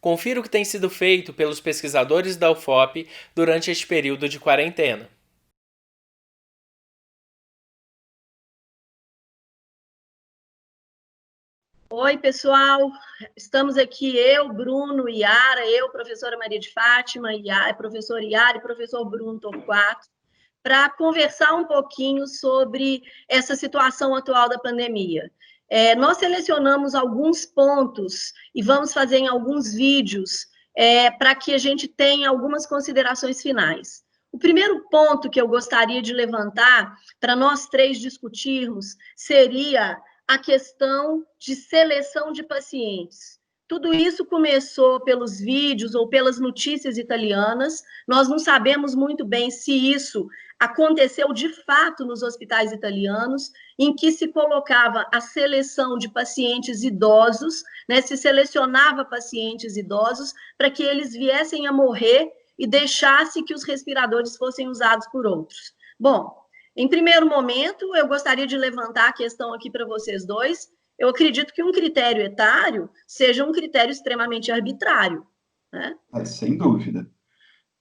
Confira o que tem sido feito pelos pesquisadores da UFOP durante este período de quarentena. Oi, pessoal. Estamos aqui, eu, Bruno, Yara, eu, professora Maria de Fátima, professor Yara e professor Bruno Torquato, para conversar um pouquinho sobre essa situação atual da pandemia. Nós selecionamos alguns pontos e vamos fazer em alguns vídeos para que a gente tenha algumas considerações finais. O primeiro ponto que eu gostaria de levantar para nós três discutirmos seria a questão de seleção de pacientes. Tudo isso começou pelos vídeos ou pelas notícias italianas. Nós não sabemos muito bem se isso aconteceu de fato nos hospitais italianos, em que se colocava a seleção de pacientes idosos, né, se selecionava pacientes idosos para que eles viessem a morrer e deixasse que os respiradores fossem usados por outros. Bom, em primeiro momento, eu gostaria de levantar a questão aqui para vocês dois. Eu acredito que um critério etário seja um critério extremamente arbitrário, né? Sem dúvida.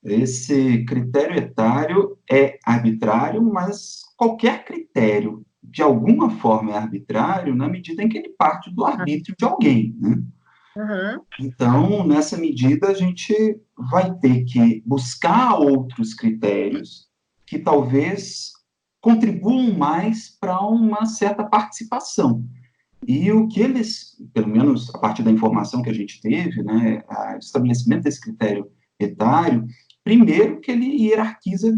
Esse critério etário é arbitrário, mas qualquer critério, de alguma forma, é arbitrário na medida em que ele parte do arbítrio de alguém, né? Uhum. Então, nessa medida, a gente vai ter que buscar outros critérios que talvez contribuam mais para uma certa participação. E o que eles, pelo menos a partir da informação que a gente teve, né, o estabelecimento desse critério etário, primeiro que ele hierarquiza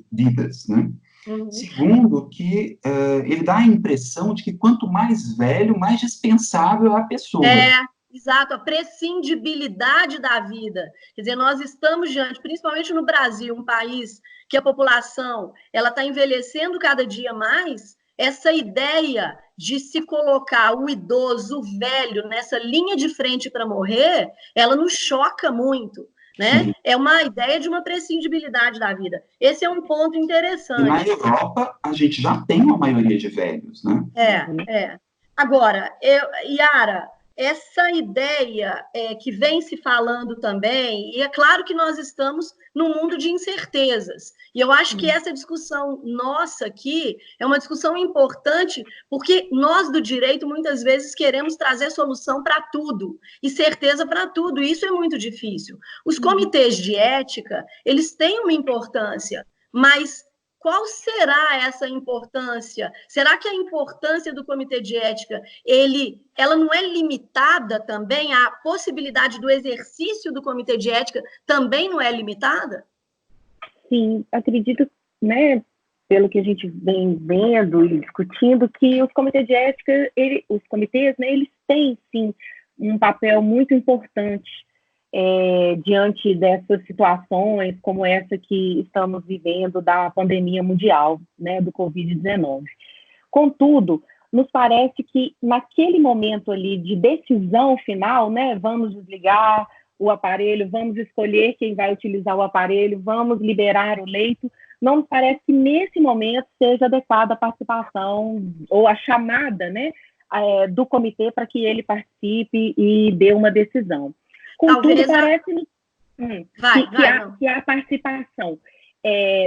vidas, né? Uhum. Segundo, que ele dá a impressão de que quanto mais velho, mais dispensável é a pessoa. Exato, a prescindibilidade da vida. Quer dizer, nós estamos diante, principalmente no Brasil, um país que a população ela está envelhecendo cada dia mais, essa ideia de se colocar o idoso, o velho, nessa linha de frente para morrer, ela nos choca muito, né? Sim. É uma ideia de uma prescindibilidade da vida. Esse é um ponto interessante. E na Europa, a gente já tem uma maioria de velhos, né? Agora, Yara, essa ideia que vem se falando também, e é claro que nós estamos num mundo de incertezas, e eu acho que essa discussão nossa aqui é uma discussão importante, porque nós do direito muitas vezes queremos trazer solução para tudo, e certeza para tudo, e isso é muito difícil. Os comitês de ética, eles têm uma importância, mas qual será essa importância? Será que a importância do comitê de ética, ela não é limitada também? A possibilidade do exercício do comitê de ética também não é limitada? Sim, acredito, né, pelo que a gente vem vendo e discutindo, que os comitês de ética, os comitês, né, eles têm, sim, um papel muito importante diante dessas situações como essa que estamos vivendo da pandemia mundial, né, do Covid-19. Contudo, nos parece que naquele momento ali de decisão final, né, vamos desligar o aparelho, vamos escolher quem vai utilizar o aparelho, vamos liberar o leito, não nos parece que nesse momento seja adequada a participação ou a chamada, né, do comitê para que ele participe e dê uma decisão. Contudo, parece-me que a participação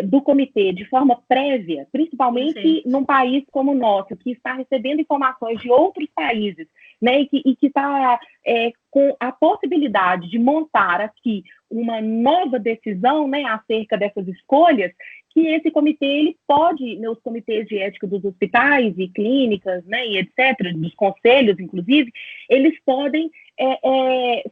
do comitê de forma prévia, principalmente num país como o nosso, que está recebendo informações de outros países, né, e que está com a possibilidade de montar aqui uma nova decisão, né, acerca dessas escolhas, que esse comitê ele pode, nos comitês de ética dos hospitais e clínicas, né, e etc., dos conselhos, inclusive, eles podem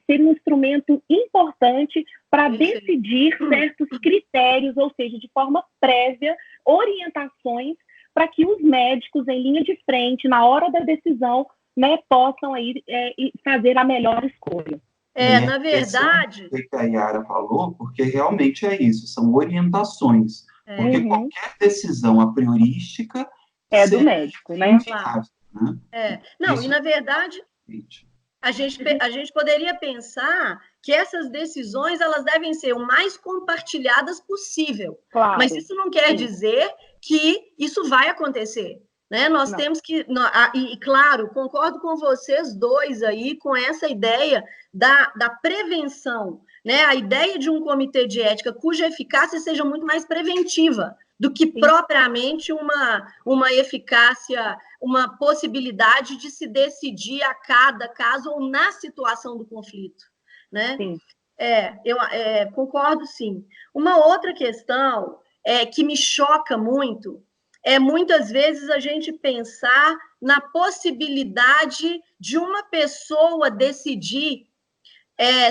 ser um instrumento importante para decidir certos critérios, ou seja, de forma prévia, orientações para que os médicos em linha de frente, na hora da decisão, né, possam aí, fazer a melhor escolha. Na verdade... O que a Yara falou, porque realmente é isso, são orientações. Porque qualquer decisão a priorística é do médico, né? Claro. Não, isso... e na verdade... A gente poderia pensar que essas decisões elas devem ser o mais compartilhadas possível. Claro. Mas isso não quer dizer que isso vai acontecer. né? Nós Não. temos que... E, claro, concordo com vocês dois aí, com essa ideia da prevenção, né? A ideia de um comitê de ética cuja eficácia seja muito mais preventiva do que propriamente uma eficácia, uma possibilidade de se decidir a cada caso ou na situação do conflito, né? Sim. Eu concordo, sim. Uma outra questão que me choca muito é, muitas vezes, a gente pensar na possibilidade de uma pessoa decidir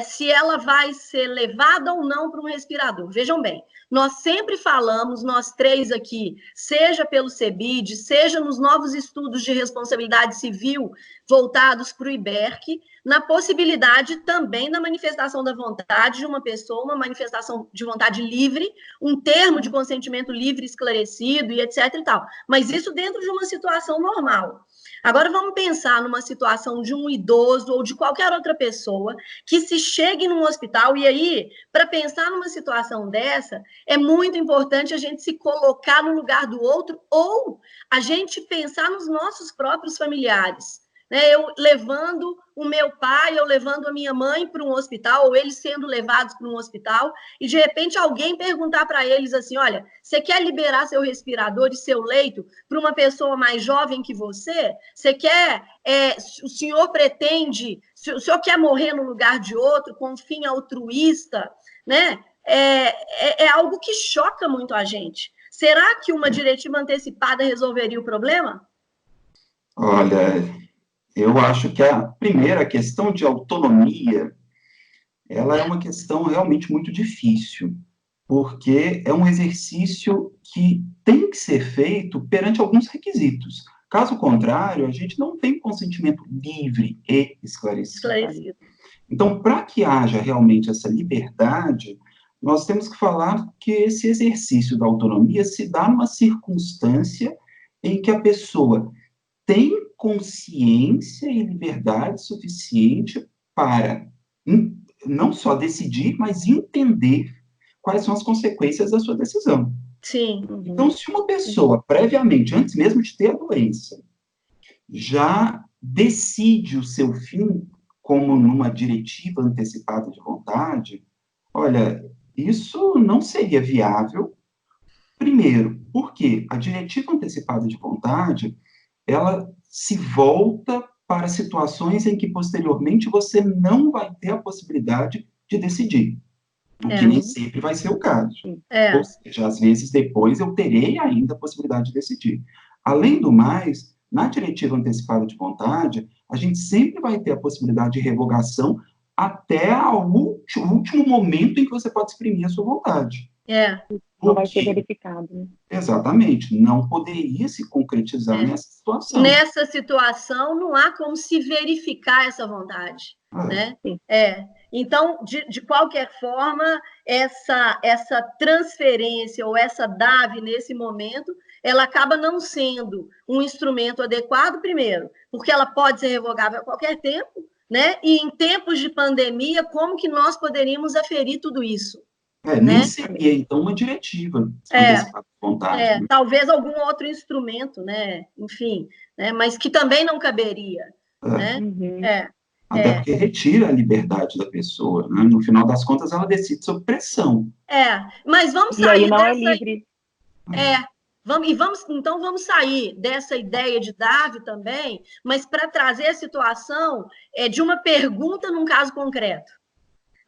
se ela vai ser levada ou não para um respirador. Vejam bem, nós sempre falamos, nós três aqui, seja pelo CEBID, seja nos novos estudos de responsabilidade civil voltados para o IBERC, na possibilidade também da manifestação da vontade de uma pessoa, uma manifestação de vontade livre, um termo de consentimento livre, esclarecido e etc. e tal. Mas isso dentro de uma situação normal. Agora vamos pensar numa situação de um idoso ou de qualquer outra pessoa que se chegue num hospital, e aí, para pensar numa situação dessa, é muito importante a gente se colocar no lugar do outro ou a gente pensar nos nossos próprios familiares. Né? Eu levando o meu pai, eu levando a minha mãe para um hospital, ou eles sendo levados para um hospital, e de repente alguém perguntar para eles assim, olha, você quer liberar seu respirador e seu leito para uma pessoa mais jovem que você? Você quer, o senhor pretende, o senhor quer morrer no lugar de outro com um fim altruísta, né? É algo que choca muito a gente. Será que uma diretiva antecipada resolveria o problema? Olha, eu acho que a primeira questão de autonomia, ela é uma questão realmente muito difícil, porque é um exercício que tem que ser feito perante alguns requisitos. Caso contrário, a gente não tem consentimento livre e esclarecido. Então, para que haja realmente essa liberdade, nós temos que falar que esse exercício da autonomia se dá numa circunstância em que a pessoa tem consciência e liberdade suficiente para não só decidir, mas entender quais são as consequências da sua decisão. Sim. Então, se uma pessoa, previamente, antes mesmo de ter a doença, já decide o seu fim, como numa diretiva antecipada de vontade, olha, isso não seria viável. Primeiro, porque a diretiva antecipada de vontade, ela se volta para situações em que, posteriormente, você não vai ter a possibilidade de decidir. O que nem sempre vai ser o caso. Ou seja, às vezes, depois, eu terei ainda a possibilidade de decidir. Além do mais, na diretiva antecipada de vontade, a gente sempre vai ter a possibilidade de revogação até o último momento em que você pode exprimir a sua vontade. Não vai ser verificado. Né? Exatamente, não poderia se concretizar nessa situação. Nessa situação, não há como se verificar essa vontade. Né? Então, de qualquer forma, essa transferência ou essa DAV, nesse momento, ela acaba não sendo um instrumento adequado, primeiro, porque ela pode ser revogável a qualquer tempo, né? E em tempos de pandemia, como que nós poderíamos aferir tudo isso? Nem seria, então, uma diretiva antecipada de vontade. Né? Talvez algum outro instrumento, né? Enfim, né? Mas que também não caberia. Né? Até porque retira a liberdade da pessoa. Né? No final das contas, ela decide sob pressão. Mas vamos sair aí não é livre. Então vamos sair dessa ideia de DAV também, mas para trazer a situação de uma pergunta num caso concreto.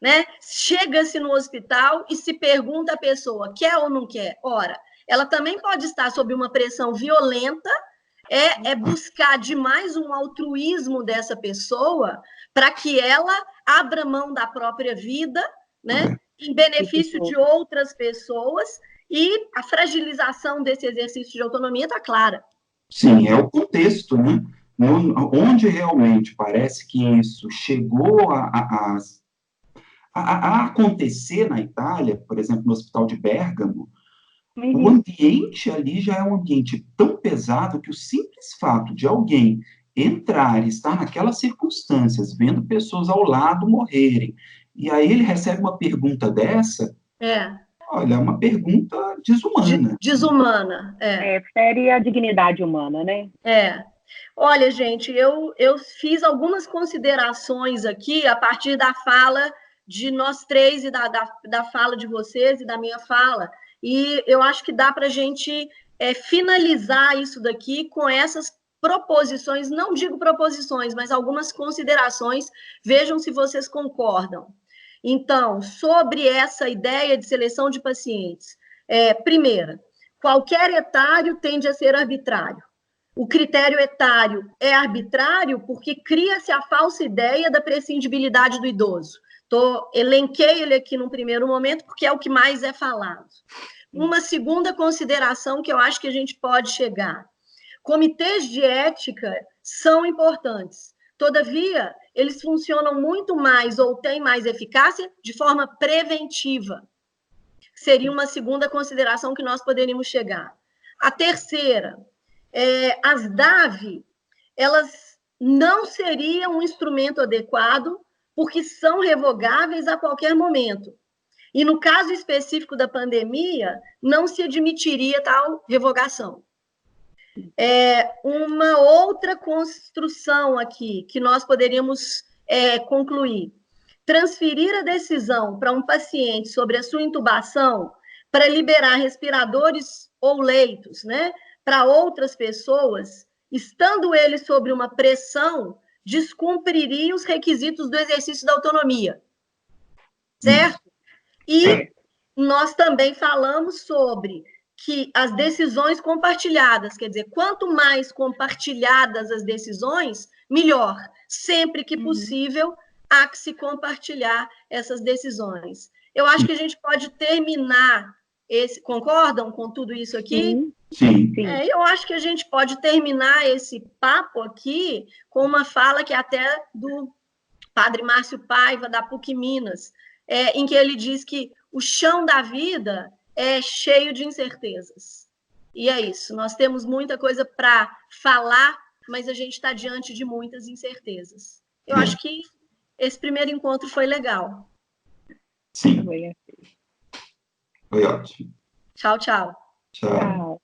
Né? Chega-se no hospital e se pergunta a pessoa, quer ou não quer? Ora, ela também pode estar sob uma pressão violenta, buscar demais um altruísmo dessa pessoa para que ela abra mão da própria vida, né? Em benefício de outras pessoas, e a fragilização desse exercício de autonomia está clara. Sim, é o contexto, né? Onde realmente parece que isso chegou a acontecer na Itália, por exemplo, no hospital de Bérgamo, o ambiente ali já é um ambiente tão pesado que o simples fato de alguém entrar e estar naquelas circunstâncias, vendo pessoas ao lado morrerem, e aí ele recebe uma pergunta dessa, Olha, é uma pergunta desumana. Desumana, fere a dignidade humana, né? Olha, gente, eu fiz algumas considerações aqui a partir da fala de nós três e da fala de vocês e da minha fala, e eu acho que dá para a gente finalizar isso daqui com essas proposições, não digo proposições, mas algumas considerações, vejam se vocês concordam. Então, sobre essa ideia de seleção de pacientes, primeira, qualquer etário tende a ser arbitrário. O critério etário é arbitrário porque cria-se a falsa ideia da prescindibilidade do idoso. Elenquei ele aqui num primeiro momento porque é o que mais é falado. Uma segunda consideração que eu acho que a gente pode chegar. Comitês de ética são importantes. Todavia, eles funcionam muito mais ou têm mais eficácia de forma preventiva. Seria uma segunda consideração que nós poderíamos chegar. A terceira, as DAV, elas não seriam um instrumento adequado porque são revogáveis a qualquer momento. E no caso específico da pandemia, não se admitiria tal revogação. Uma outra construção aqui que nós poderíamos concluir. Transferir a decisão para um paciente sobre a sua intubação para liberar respiradores ou leitos, né, para outras pessoas, estando ele sob uma pressão, descumpriria os requisitos do exercício da autonomia. Certo? E nós também falamos sobre que as decisões compartilhadas, quer dizer, quanto mais compartilhadas as decisões, melhor. Sempre que possível, há que se compartilhar essas decisões. Eu acho que a gente pode terminar concordam com tudo isso aqui? Sim. Eu acho que a gente pode terminar esse papo aqui com uma fala que é até do padre Márcio Paiva, da PUC Minas, em que ele diz que o chão da vida é cheio de incertezas. E é isso, nós temos muita coisa para falar, mas a gente está diante de muitas incertezas. Eu acho que esse primeiro encontro foi legal. Sim. Foi ótimo. Tchau, tchau. Tchau.